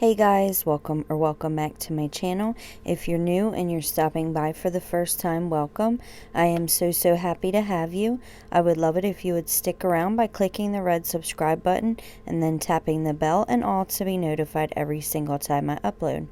Hey guys, welcome back to my channel. If you're new and you're stopping by for the first time, welcome. I am so happy to have you. I would love it if you would stick around by clicking the red subscribe button and then tapping the bell and all to be notified every single time I upload.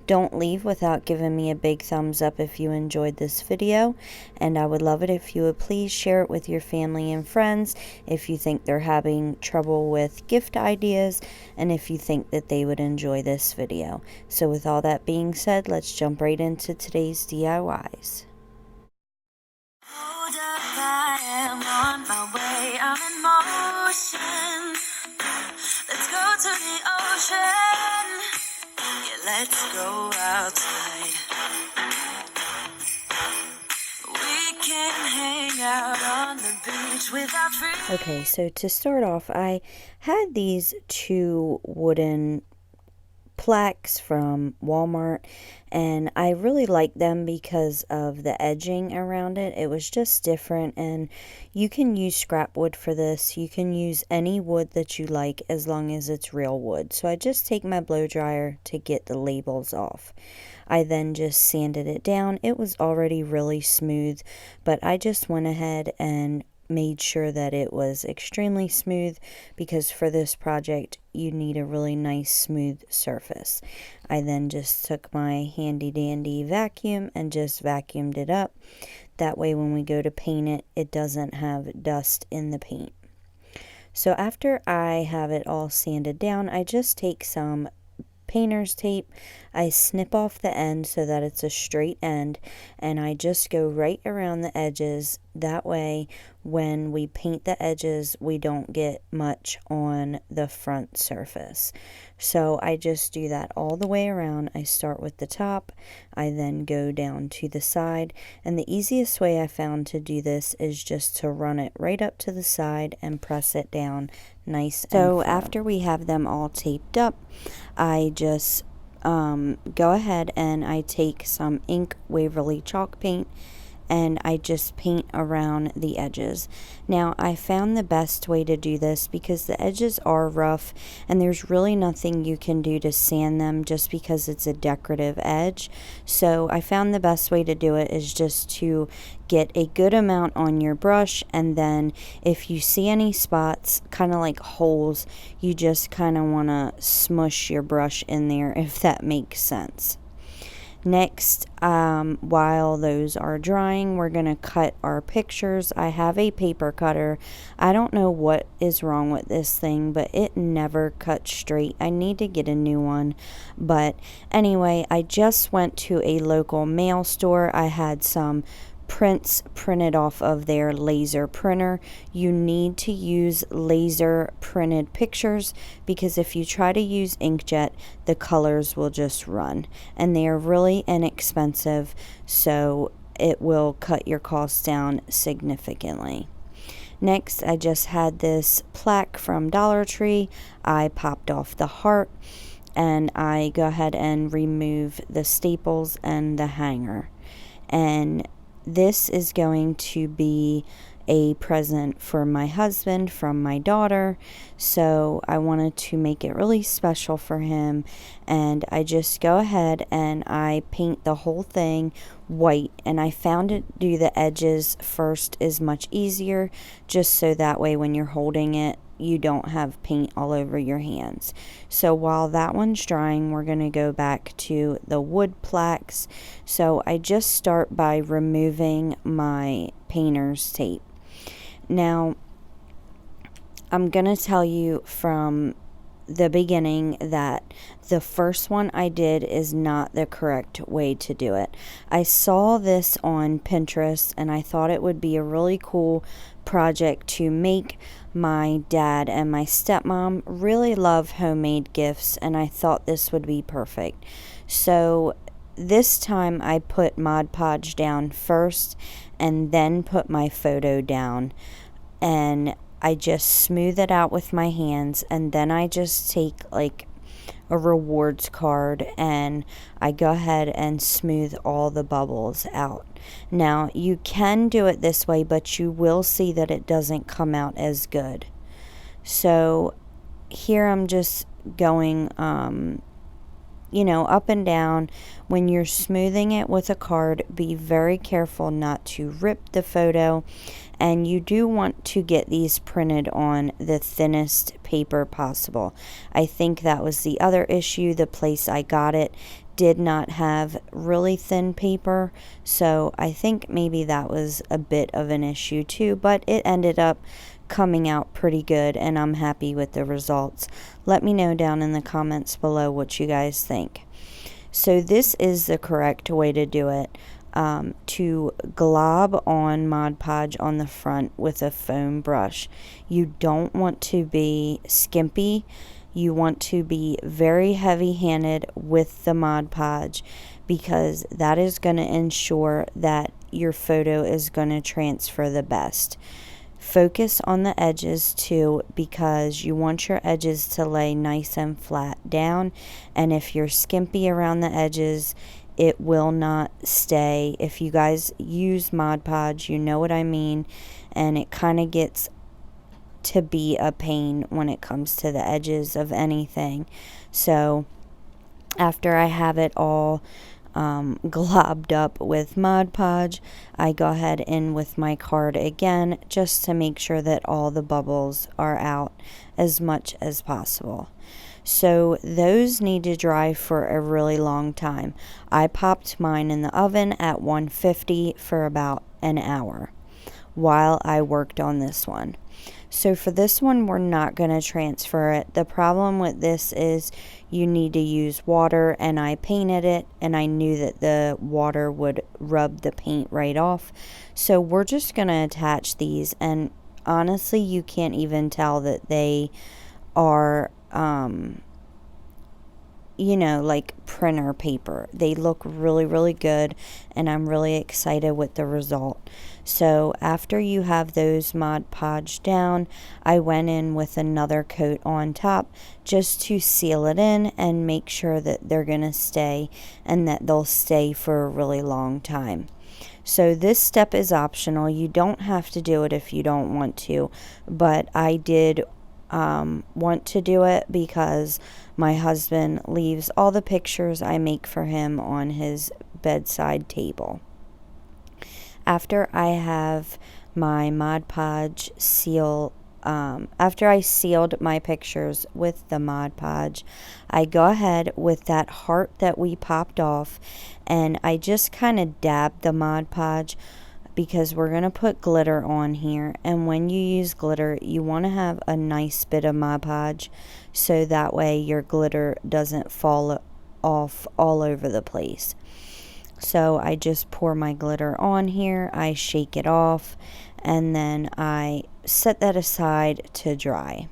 Don't leave without giving me a big thumbs up if you enjoyed this video, and I would love it if you would please share it with your family and friends if you think they're having trouble with gift ideas and if you think that they would enjoy this video. So with all that being said, let's jump right into today's DIYs. Hold up, I am on my way, I'm in motion. Let's go to the ocean. Yeah, let's go outside. We can hang out on the beach without free. Okay, so to start off, I had these two wooden plaques from Walmart, and I really liked them because of the edging around it. It was just different, and you can use scrap wood for this. You can use any wood that you like as long as it's real wood. So I just take my blow dryer to get the labels off. I then just sanded it down. It was already really smooth, but I just went ahead and made sure that it was extremely smooth because for this project you need a really nice smooth surface. I then just took my handy dandy vacuum and just vacuumed it up. That way when we go to paint it, it doesn't have dust in the paint. So after I have it all sanded down, I just take some painter's tape. I snip off the end so that it's a straight end, and I just go right around the edges. That way when we paint the edges, we don't get much on the front surface. So I just do that all the way around. I start with the top, I then go down to the side, and the easiest way I found to do this is just to run it right up to the side and press it down nice. So after we have them all taped up, I just go ahead and I take some ink Waverly chalk paint and I just paint around the edges. Now I found the best way to do this because the edges are rough and there's really nothing you can do to sand them just because it's a decorative edge. So I found the best way to do it is just to get a good amount on your brush, and then if you see any spots, kind of like holes, you just kind of want to smush your brush in there, if that makes sense. Next, while those are drying, we're going to cut our pictures. I have a paper cutter. I don't know what is wrong with this thing, but it never cuts straight. I need to get a new one. But anyway, I just went to a local mail store. I had some prints printed off of their laser printer. You need to use laser printed pictures because if you try to use inkjet, the colors will just run, and they are really inexpensive, so it will cut your costs down significantly. Next, I just had this plaque from Dollar Tree. I popped off the heart and I go ahead and remove the staples and the hanger, and this is going to be a present for my husband from my daughter, so I wanted to make it really special for him, and I just go ahead and I paint the whole thing white, and I found it do the edges first is much easier, just so that way when you're holding it you don't have paint all over your hands. So while that one's drying, we're going to go back to the wood plaques. So I just start by removing my painter's tape. Now, I'm going to tell you from the beginning that the first one I did is not the correct way to do it. I saw this on Pinterest and I thought it would be a really cool project to make. My dad and my stepmom really love homemade gifts, and I thought this would be perfect. So this time I put Mod Podge down first and then put my photo down, and I just smooth it out with my hands, and then I just take like a rewards card and I go ahead and smooth all the bubbles out. Now you can do it this way, but you will see that it doesn't come out as good. So here I'm just going up and down. When you're smoothing it with a card, be very careful not to rip the photo. And you do want to get these printed on the thinnest paper possible. I think that was the other issue. The place I got it did not have really thin paper, so I think maybe that was a bit of an issue too, but it ended up coming out pretty good and I'm happy with the results. Let me know down in the comments below what you guys think. So this is the correct way to do it. To glob on Mod Podge on the front with a foam brush. You don't want to be skimpy. You want to be very heavy-handed with the Mod Podge, because that is going to ensure that your photo is going to transfer the best. Focus on the edges too, because you want your edges to lay nice and flat down, and if you're skimpy around the edges, it will not stay. If you guys use Mod Podge, you know what I mean, and it kind of gets to be a pain when it comes to the edges of anything. So after I have it all globbed up with Mod Podge, I go ahead in with my card again, just to make sure that all the bubbles are out as much as possible. So those need to dry for a really long time. I popped mine in the oven at 150 for about an hour while I worked on this one. So for this one, we're not going to transfer it. The problem with this is you need to use water, and I painted it and I knew that the water would rub the paint right off. So we're just going to attach these, and honestly, you can't even tell that they are like printer paper. They look really, really good, and I'm really excited with the result. So after you have those Mod Podge down, I went in with another coat on top just to seal it in and make sure that they're going to stay and that they'll stay for a really long time. So this step is optional. You don't have to do it if you don't want to, but I did want to do it because my husband leaves all the pictures I make for him on his bedside table. After I have my Mod Podge after I sealed my pictures with the Mod Podge, I go ahead with that heart that we popped off, and I just kind of dab the Mod Podge, because we're going to put glitter on here, and when you use glitter, you want to have a nice bit of Mod Podge, so that way your glitter doesn't fall off all over the place. So I just pour my glitter on here, I shake it off, and then I set that aside to dry.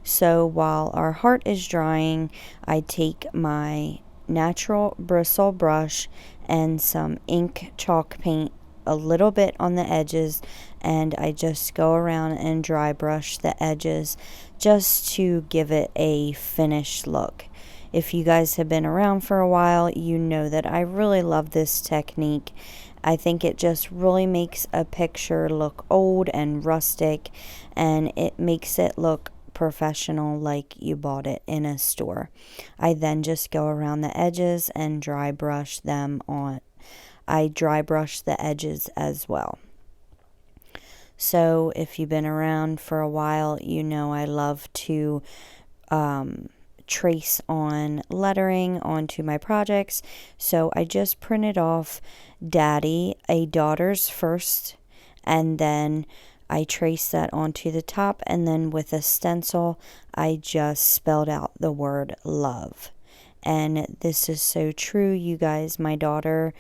So while our heart is drying, I take my natural bristle brush and some ink chalk paint, a little bit on the edges, and I just go around and dry brush the edges just to give it a finished look. If you guys have been around for a while, you know that I really love this technique. I think it just really makes a picture look old and rustic, and it makes it look professional, like you bought it in a store. I then just go around the edges and dry brush them on. I dry brush the edges as well. So if you've been around for a while, you know I love to trace on lettering onto my projects. So I just printed off Daddy, a daughter's first, and then I traced that onto the top, and then with a stencil I just spelled out the word love. And this is so true, you guys. My daughter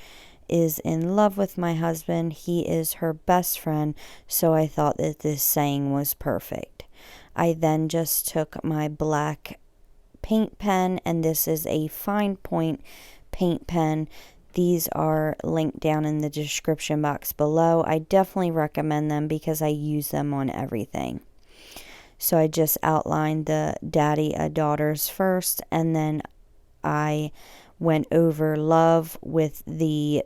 is in love with my husband. He is her best friend, so I thought that this saying was perfect. I then just took my black paint pen, and this is a fine point paint pen. These are linked down in the description box below. I definitely recommend them because I use them on everything. So I just outlined the Daddy, a daughter's first, and then I went over love with the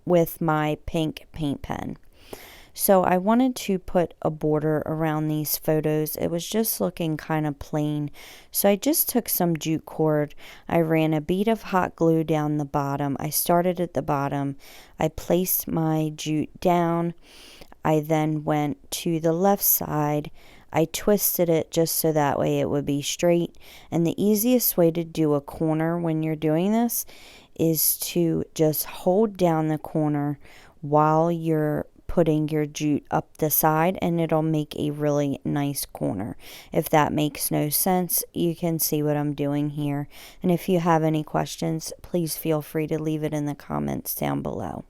with my pink paint pen. So I wanted to put a border around these photos. It was just looking kind of plain. So I just took some jute cord. I ran a bead of hot glue down the bottom. I started at the bottom. I placed my jute down. I then went to the left side. I twisted it just so that way it would be straight. And the easiest way to do a corner when you're doing this is to just hold down the corner while you're putting your jute up the side, and it'll make a really nice corner. If that makes no sense, you can see what I'm doing here. And if you have any questions, please feel free to leave it in the comments down below.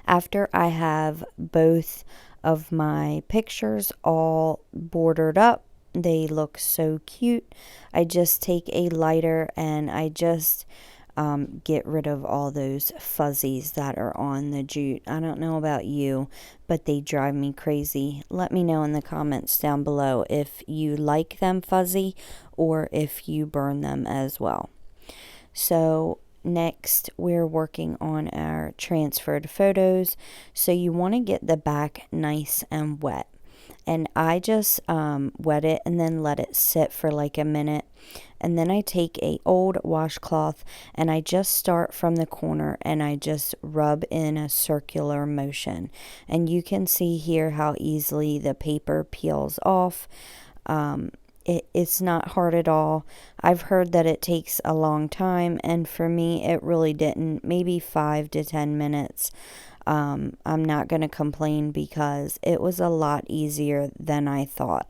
After I have both of my pictures all bordered up, they look so cute, I just take a lighter and I just get rid of all those fuzzies that are on the jute. I don't know about you, but they drive me crazy. Let me know in the comments down below if you like them fuzzy or if you burn them as well. So next, we're working on our transferred photos. So you want to get the back nice and wet. And I just wet it and then let it sit for like a minute. And then I take a old washcloth and I just start from the corner and I just rub in a circular motion. And you can see here how easily the paper peels off. It's not hard at all. I've heard that it takes a long time, and for me it really didn't. Maybe 5 to 10 minutes. I'm not going to complain because it was a lot easier than I thought.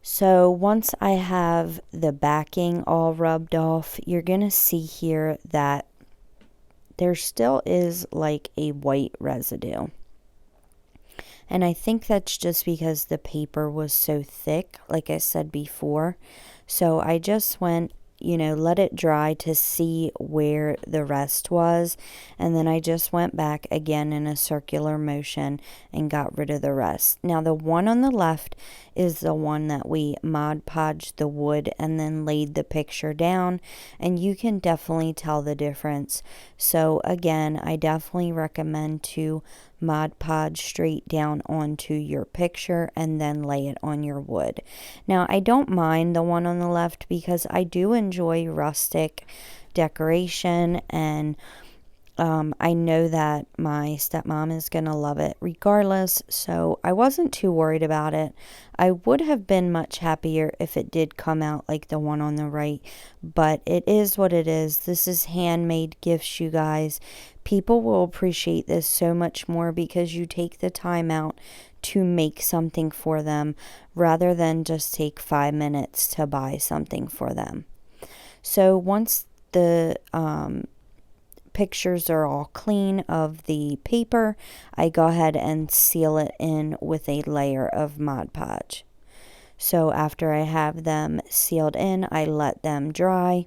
So once I have the backing all rubbed off, you're going to see here that there still is like a white residue. And I think that's just because the paper was so thick, like I said before. So I just went, let it dry to see where the rest was. And then I just went back again in a circular motion and got rid of the rest. Now the one on the left is the one that we Mod Podged the wood and then laid the picture down. And you can definitely tell the difference. So again, I definitely recommend to Mod Podge straight down onto your picture and then lay it on your wood. Now I don't mind the one on the left because I do enjoy rustic decoration, and I know that my stepmom is going to love it regardless, so I wasn't too worried about it. I would have been much happier if it did come out like the one on the right, but it is what it is. This is handmade gifts, you guys. People will appreciate this so much more because you take the time out to make something for them rather than just take 5 minutes to buy something for them. So once the pictures are all clean of the paper, I go ahead and seal it in with a layer of Mod Podge. So after I have them sealed in, I let them dry.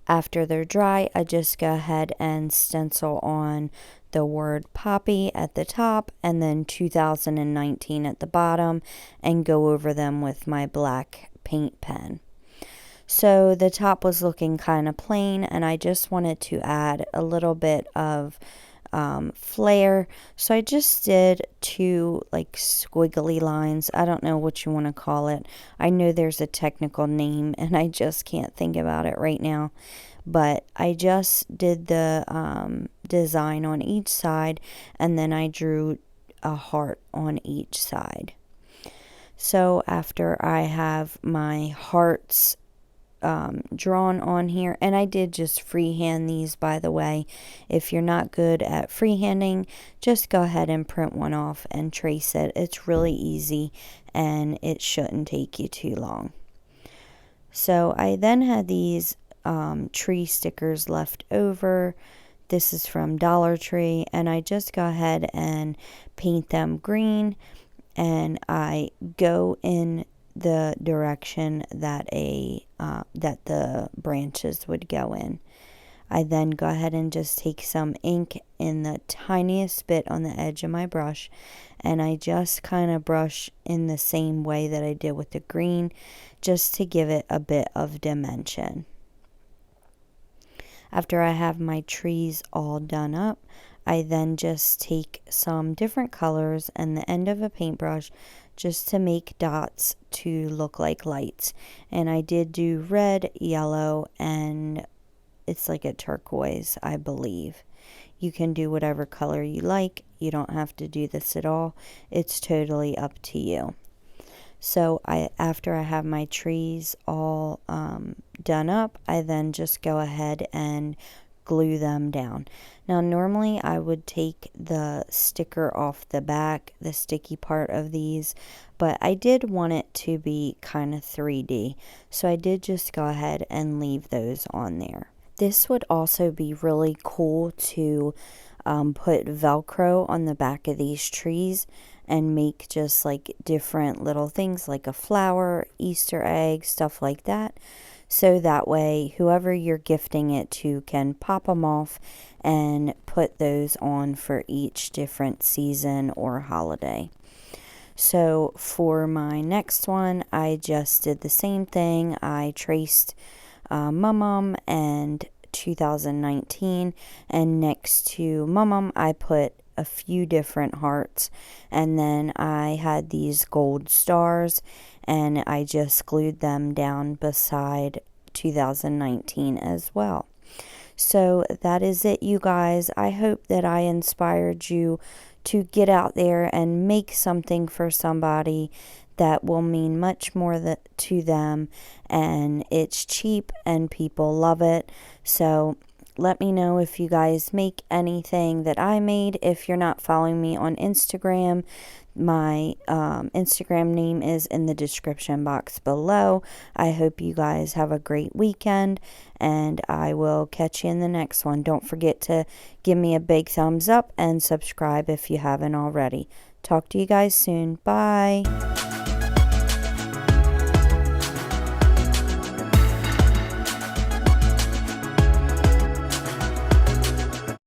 After they're dry, I just go ahead and stencil on the word Poppy at the top and then 2019 at the bottom and go over them with my black paint pen. So the top was looking kind of plain, and I just wanted to add a little bit of flair. So I just did 2 like squiggly lines. I don't know what you want to call it. I know there's a technical name and I just can't think about it right now. But I just did the design on each side, and then I drew a heart on each side. So after I have my hearts drawn on here, and I did just freehand these, by the way. If you're not good at freehanding, just go ahead and print one off and trace it. It's really easy and it shouldn't take you too long. So I then had these tree stickers left over. This is from Dollar Tree, and I just go ahead and paint them green, and I go in the direction that that the branches would go in. I then go ahead and just take some ink in the tiniest bit on the edge of my brush, and I just kind of brush in the same way that I did with the green, just to give it a bit of dimension. After I have my trees all done up, I then just take some different colors and the end of a paintbrush just to make dots to look like lights. And I did do red, yellow, and it's like a turquoise, I believe. You can do whatever color you like. You don't have to do this at all. It's totally up to you. So after I have my trees all done up, I then just go ahead and glue them down. Now normally I would take the sticker off the back, the sticky part of these, but I did want it to be kind of 3D, so I did just go ahead and leave those on there. This would also be really cool to put Velcro on the back of these trees and make just like different little things like a flower, Easter egg, stuff like that. So that way whoever you're gifting it to can pop them off and put those on for each different season or holiday. So for my next one, I just did the same thing. I traced Mum and 2019, and next to Mum I put a few different hearts, and then I had these gold stars and I just glued them down beside 2019 as well. So that is it, you guys. I hope that I inspired you to get out there and make something for somebody that will mean much more to them, and it's cheap and people love it. So let me know if you guys make anything that I made. If you're not following me on Instagram, my Instagram name is in the description box below. I hope you guys have a great weekend, and I will catch you in the next one. Don't forget to give me a big thumbs up and subscribe if you haven't already. Talk to you guys soon. Bye.